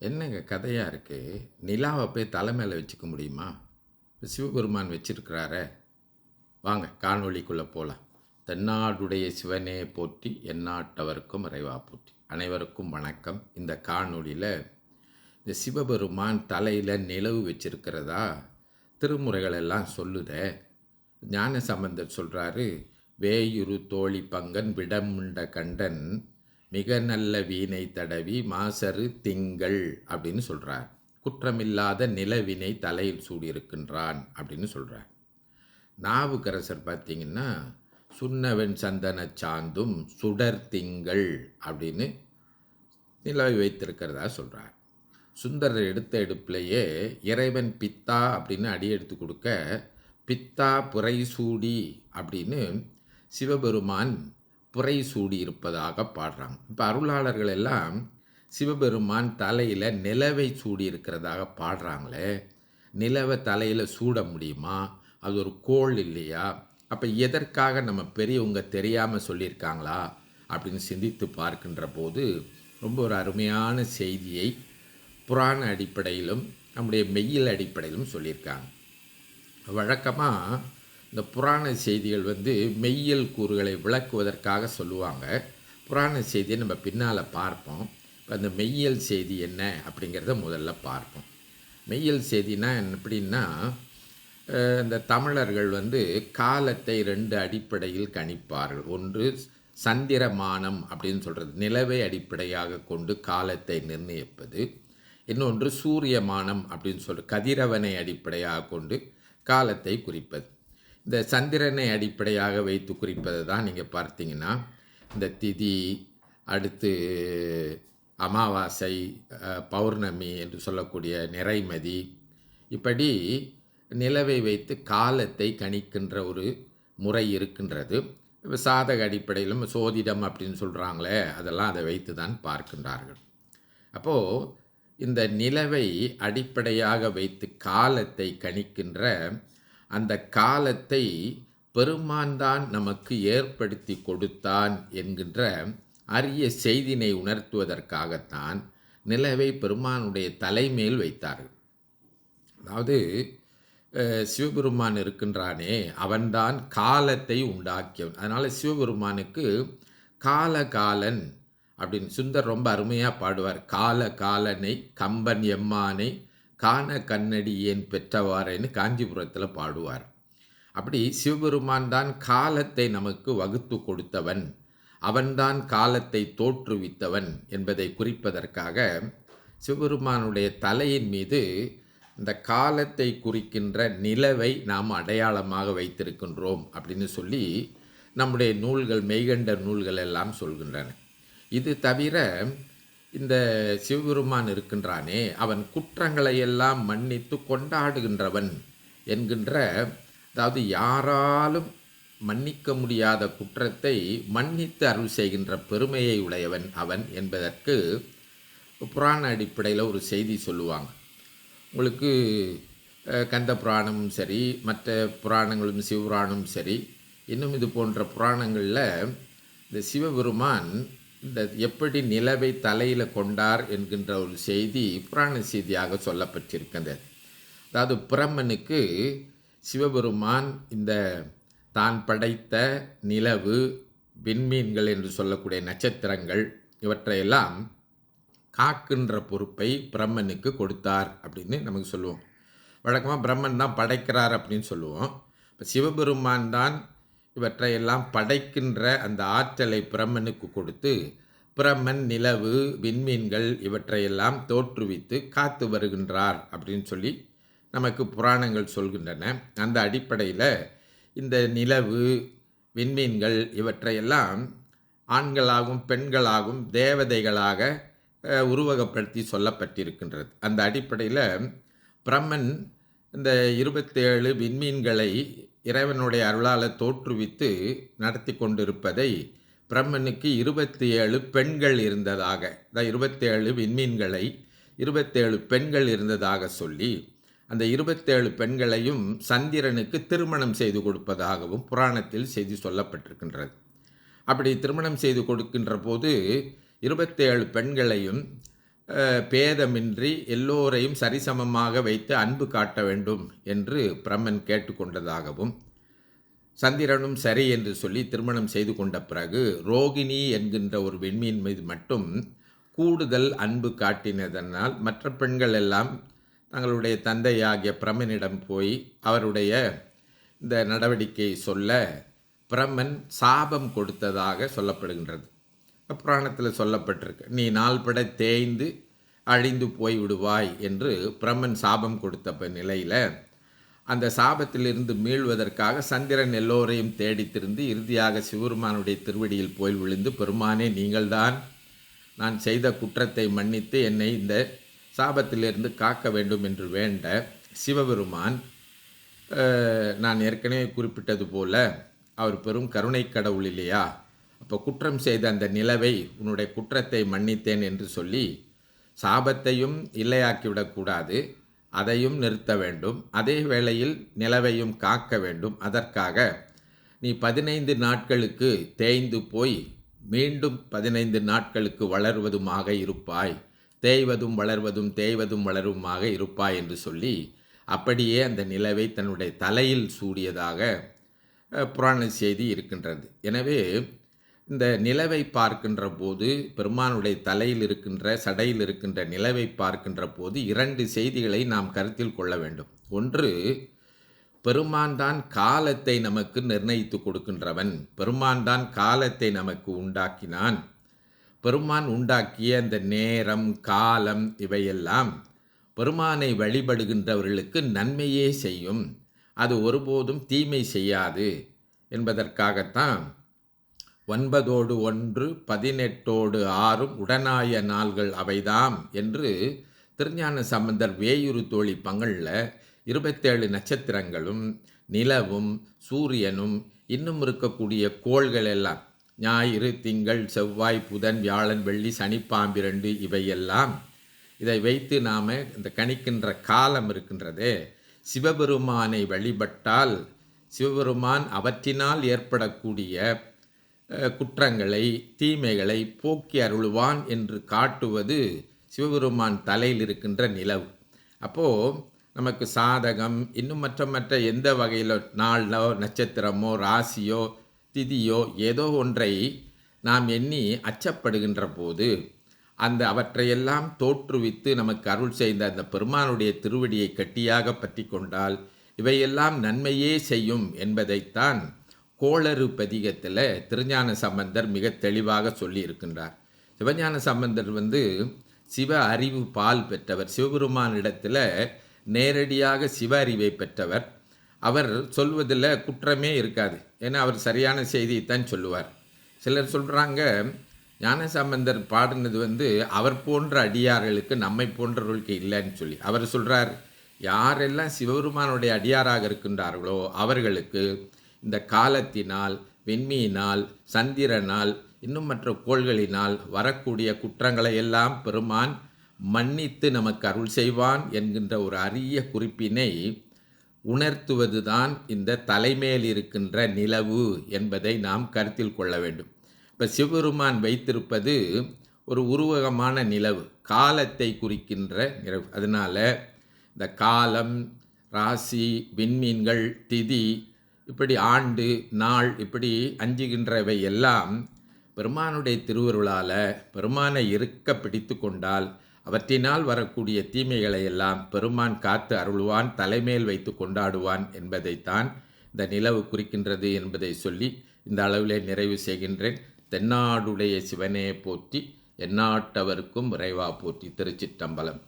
என்னங்க கதையா இருக்கு? நிலாவ போய் தலை மேல வச்சுக்க முடியுமா? இப்ப சிவபெருமான் வச்சிருக்கிறாரே! வாங்க காணொளிக்குள்ள போலாம். "தென்னாடுடைய சிவனே போற்றி, எந்நாட்டவர்க்கும் இறைவா போற்றி." அனைவருக்கும் வணக்கம். இந்த காணொளியில இந்த சிவபெருமான் தலையில நிலவு வச்சிருக்கிறதா திருமுறைகள் எல்லாம் சொல்லுதே. ஞானசம்பந்தர் சொல்றாரு, "வேயுறு தோழி பங்கன் விடமுண்ட கண்டன் மிக நல்ல வீணை தடவி மாசறு திங்கள்" அப்படின்னு சொல்றார். குற்றமில்லாத நிலவினை தலையில் சூடியிருக்கின்றான் அப்படின்னு சொல்றார். நாவுக்கரசர் பார்த்தீங்கன்னா, "சுண்ணவெண் சந்தனச் சாந்தும் சுடர் திங்கள்" அப்படின்னு நிலவை வைத்திருக்கிறதா சொல்றார். சுந்தரர் எடுத்த எடுப்பிலேயே இறைவன் பித்தா அப்படின்னு அடியெடுத்து கொடுக்க, பித்தா புரைசூடி அப்படின்னு சிவபெருமான் புரைசூடி இருப்பதாக பாடுறாங்க. இப்போ அருளாளர்கள் எல்லாம் சிவபெருமான் தலையில் நிலவை சூடி இருக்கிறதாக பாடுறாங்களே, நிலவை தலையில் சூட முடியுமா? அது ஒரு கோள் இல்லையா? அப்போ எதற்காக நம்ம பெரியவங்க தெரியாமல் சொல்லியிருக்காங்களா அப்படின்னு சிந்தித்து பார்க்கின்ற போது ரொம்ப ஒரு அருமையான செய்தியை புராண அடிப்படையிலும் நம்முடைய மெய்யியல் அடிப்படையிலும் சொல்லியிருக்காங்க. வழக்கமாக இந்த புராண செய்திகள் மெய்யியல் கூறுகளை விளக்குவதற்காக சொல்லுவாங்க. புராண செய்தியை நம்ம பின்னால் பார்ப்போம். இப்போ அந்த மெய்யியல் செய்தி என்ன அப்படிங்கிறத முதல்ல பார்ப்போம். மெய்யியல் செய்தினா எப்படின்னா, இந்த தமிழர்கள் காலத்தை 2 அடிப்படையில் கணிப்பார்கள். ஒன்று சந்திரமானம் அப்படின்னு சொல்கிறது, நிலவை அடிப்படையாக கொண்டு காலத்தை நிர்ணயிப்பது. இன்னொன்று சூரியமானம் அப்படின்னு சொல்கிற கதிரவனை அடிப்படையாக கொண்டு காலத்தை குறிப்பது. இந்த சந்திரனை அடிப்படையாக வைத்து குறிப்பது தான் நீங்கள் பார்த்தீங்கன்னா, இந்த திதி, அடுத்து அமாவாசை, பௌர்ணமி என்று சொல்லக்கூடிய நிறைமதி, இப்படி நிலவை வைத்து காலத்தை கணிக்கின்ற ஒரு முறை இருக்கின்றது. இப்போ சாதக அடிப்படையிலும் சோதிடம் அப்படின்னு சொல்கிறாங்களே, அதெல்லாம் அதை வைத்து தான் பார்க்கின்றார்கள். அப்போது இந்த நிலவை அடிப்படையாக வைத்து காலத்தை கணிக்கின்ற அந்த காலத்தை பெருமான் தான் நமக்கு ஏற்படுத்தி கொடுத்தான் என்கின்ற அரிய செய்தினை உணர்த்துவதற்காகத்தான் நிலவை பெருமானுடைய தலைமேல் வைத்தார்கள். அதாவது சிவபெருமான் இருக்கின்றானே, அவன்தான் காலத்தை உண்டாக்கியவன். அதனால் சிவபெருமானுக்கு காலகாலன் அப்படின்னு சுந்தர் ரொம்ப அருமையாக பாடுவார். "கால காலனை கம்பன் எம்மானை காண கண்ணடி ஏன் பெற்றவாறேன்னு காஞ்சிபுரத்தில் பாடுவார். அப்படி சிவபெருமான் தான் காலத்தை நமக்கு வகுத்து கொடுத்தவன், அவன்தான் காலத்தை தோற்றுவித்தவன் என்பதை குறிப்பதற்காக சிவபெருமானுடைய தலையின் மீது இந்த காலத்தை குறிக்கின்ற நிலவை நாம் அடையாளமாக வைத்திருக்கின்றோம் அப்படின்னு சொல்லி நம்முடைய நூல்கள், மெய்கண்ட நூல்கள் எல்லாம் சொல்கின்றன. இது தவிர இந்த சிவபெருமான் இருக்கின்றானே, அவன் குற்றங்களை எல்லாம் மன்னித்து கொண்டாடுகின்றவன் என்கின்ற, அதாவது யாராலும் மன்னிக்க முடியாத குற்றத்தை மன்னித்து அருள் செய்கின்ற பெருமையை உடையவன் அவன் என்பதற்கு புராண அடிப்படையில் ஒரு செய்தி சொல்லுவாங்க. உங்களுக்கு கந்த புராணமும் சரி, மற்ற புராணங்களும் சிவபுராணமும் சரி, இன்னும் இது போன்ற புராணங்களில் இந்த சிவபெருமான் இந்த எப்படி நிலவை தலையில் கொண்டார் என்கின்ற ஒரு செய்தி புராண செய்தியாக சொல்லப்பட்டிருக்கின்றது. அதாவது பிரம்மனுக்கு சிவபெருமான் இந்த தான் படைத்த நிலவு, விண்மீன்கள் என்று சொல்லக்கூடிய நட்சத்திரங்கள் இவற்றையெல்லாம் காக்கின்ற பொறுப்பை பிரம்மனுக்கு கொடுத்தார் அப்படின்னு நமக்கு சொல்லுவோம். வழக்கமாக பிரம்மன் தான் படைக்கிறார் அப்படின்னு சொல்லுவோம். இப்போ சிவபெருமான் தான் இவற்றையெல்லாம் படைக்கின்ற அந்த ஆற்றலை பிரம்மனுக்கு கொடுத்து, பிரம்மன் நிலவு, விண்மீன்கள் இவற்றையெல்லாம் தோற்றுவித்து காத்து வருகின்றார் அப்படின்னு சொல்லி நமக்கு புராணங்கள் சொல்கின்றன. அந்த அடிப்படையில் இந்த நிலவு, விண்மீன்கள் இவற்றையெல்லாம் ஆண்களாகவும் பெண்களாகவும் தேவதைகளாக உருவகப்படுத்தி சொல்லப்பட்டிருக்கின்றது. அந்த அடிப்படையில் பிரம்மன் இந்த 27 விண்மீன்களை இறைவனுடைய அருளால் தோற்றுவித்து நடத்தி கொண்டிருப்பதை பிரம்மனுக்கு 27 பெண்கள் இருந்ததாக, அதாவது 27 விண்மீன்களை 27 பெண்கள் இருந்ததாக சொல்லி, அந்த 27 பெண்களையும் சந்திரனுக்கு திருமணம் செய்து கொடுப்பதாகவும் புராணத்தில் செய்தி சொல்லப்பட்டிருக்கின்றது. அப்படி திருமணம் செய்து கொடுக்கின்ற போது 27 பெண்களையும் பேதமின்றி எல்லோரையும் சரிசமமாக வைத்து அன்பு காட்ட வேண்டும் என்று பிரம்மன் கேட்டுக்கொண்டதாகவும், சந்திரனும் சரி என்று சொல்லி திருமணம் செய்து கொண்ட பிறகு ரோகிணி என்கின்ற ஒரு வெண்மீன் மீது மட்டும் கூடுதல் அன்பு காட்டினதனால் மற்ற பெண்கள் எல்லாம் தங்களுடைய தந்தையாகிய பிரம்மனிடம் போய் அவருடைய இந்த நடவடிக்கையை சொல்ல பிரம்மன் சாபம் கொடுத்ததாக சொல்லப்படுகின்றது. புராணத்தில் சொல்லப்பட்டிருக்கு, நீ நாள்பட தேய்ந்து அழிந்து போய் விடுவாய் என்று பிரம்மன் சாபம் கொடுத்த நிலையில் அந்த சாபத்திலிருந்து மீள்வதற்காக சந்திரன் எல்லோரையும் தேடி திரிந்து இறுதியாக சிவபெருமானுடைய திருவடியில் போய் விழுந்து, பெருமானே நீங்கள்தான் நான் செய்த குற்றத்தை மன்னித்து என்னை இந்த சாபத்திலிருந்து காக்க வேண்டும் என்று வேண்ட சிவபெருமான், நான் ஏற்கனவே குறிப்பிட்டது போல அவர் பெரும் கருணை கடவுள் இல்லையா, அப்போ குற்றம் செய்த அந்த நிலவை உன்னுடைய குற்றத்தை மன்னித்தேன் என்று சொல்லி சாபத்தையும் இல்லையாக்கிவிடக்கூடாது, அதையும் நிறுத்த வேண்டும், அதே வேளையில் நிலவையும் காக்க வேண்டும். அதற்காக நீ 15 நாட்களுக்கு தேய்ந்து போய் மீண்டும் 15 நாட்களுக்கு வளர்வதுமாக இருப்பாய், தேய்வதும் வளர்வதும் தேய்வதும் வளருமாக இருப்பாய் என்று சொல்லி அப்படியே அந்த நிலவை தன்னுடைய தலையில் சூடியதாக புராண செய்தி இருக்கின்றது. எனவே இந்த நிலவை பார்க்கின்ற போது, பெருமானுடைய தலையில் இருக்கின்ற சடையில் இருக்கின்ற நிலவை பார்க்கின்ற போது 2 செய்திகளை நாம் கருத்தில் கொள்ள வேண்டும். ஒன்று, பெருமான் தான் காலத்தை நமக்கு நிர்ணயித்து கொடுக்கின்றவன், பெருமான் தான் காலத்தை நமக்கு உண்டாக்கினான். பெருமான் உண்டாக்கிய அந்த நேரம் காலம் இவையெல்லாம் பெருமானை வழிபடுகின்றவர்களுக்கு நன்மையே செய்யும், அது ஒருபோதும் தீமை செய்யாது என்பதற்காகத்தான் 9 1 18 6 உடனாய நாள்கள் அவைதாம் என்று திருஞான சம்பந்தர் வேயுறு தோழி பங்களில் 27 நட்சத்திரங்களும் நிலவும் சூரியனும் இன்னும் இருக்கக்கூடிய கோள்கள் எல்லாம் ஞாயிறு திங்கள் செவ்வாய் புதன் வியாழன் வெள்ளி சனி பாம்பிரண்டு இவையெல்லாம் இதை வைத்து நாம் இந்த கணிக்கின்ற காலம் இருக்கின்றதே, சிவபெருமானை வழிபட்டால் சிவபெருமான் அவற்றினால் ஏற்படக்கூடிய குற்றங்களை தீமைகளை போக்கி அருள்வான் என்று காட்டுவது சிவபெருமான் தலையில் இருக்கின்ற நிலவு. அப்போது நமக்கு சாதகம் இன்னும் மற்ற எந்த வகையில் நாளோ நட்சத்திரமோ ராசியோ திதியோ ஏதோ ஒன்றை நாம் எண்ணி அச்சப்படுகின்ற போது அந்த அவற்றையெல்லாம் தோற்றுவித்து நமக்கு அருள் செய்த அந்த பெருமானுடைய திருவடியை கட்டியாக பற்றி கொண்டால் இவையெல்லாம் நன்மையே செய்யும் என்பதைத்தான் கோளறு பதிகத்தில் திருஞான சம்பந்தர் மிக தெளிவாக சொல்லி இருக்கின்றார். சிவஞான சம்பந்தர் சிவ அறிவு பால் பெற்றவர், சிவபெருமானிடத்தில் நேரடியாக சிவ அறிவை பெற்றவர். அவர் சொல்வதில் குற்றமே இருக்காது, ஏன்னா அவர் சரியான செய்தியைத்தான் சொல்லுவார். சிலர் சொல்கிறாங்க ஞானசம்பந்தர் பாடினது அவர் போன்ற அடியார்களுக்கு நம்மை போன்றவர்களுக்கு இல்லைன்னு சொல்லி. அவர் சொல்கிறார், யாரெல்லாம் சிவபெருமானுடைய அடியாராக இருக்கின்றார்களோ அவர்களுக்கு இந்த காலத்தினால் வெண்மையினால் சந்திரனால் இன்னும் மற்ற கோள்களினால் வரக்கூடிய குற்றங்களை எல்லாம் பெருமான் மன்னித்து நமக்கு அருள் செய்வான் என்கின்ற ஒரு அரிய குறிப்பினை உணர்த்துவதுதான் இந்த தலைமையில் இருக்கின்ற நிலவு என்பதை நாம் கருத்தில் கொள்ள வேண்டும். இப்போ சிவபெருமான் வைத்திருப்பது ஒரு உருவகமான நிலவு, காலத்தை குறிக்கின்ற நிலவு. அதனால் இந்த காலம், ராசி, விண்மீன்கள், திதி, இப்படி ஆண்டு நாள், இப்படி அஞ்சுகின்றவை எல்லாம் பெருமானுடைய திருவருளால் பெருமானை இருக்க பிடித்து கொண்டால் அவற்றினால் வரக்கூடிய தீமைகளை எல்லாம் பெருமான் காத்து அருள்வான், தலைமையில் வைத்து கொண்டாடுவான் என்பதைத்தான் இந்த நிலவு குறிக்கின்றது என்பதை சொல்லி இந்த அளவிலே நிறைவு செய்கின்றேன். தென்னாடுடைய சிவனே போற்றி, எந்நாட்டவருக்கும் இறைவா போற்றி. திருச்சிற்றம்பலம்.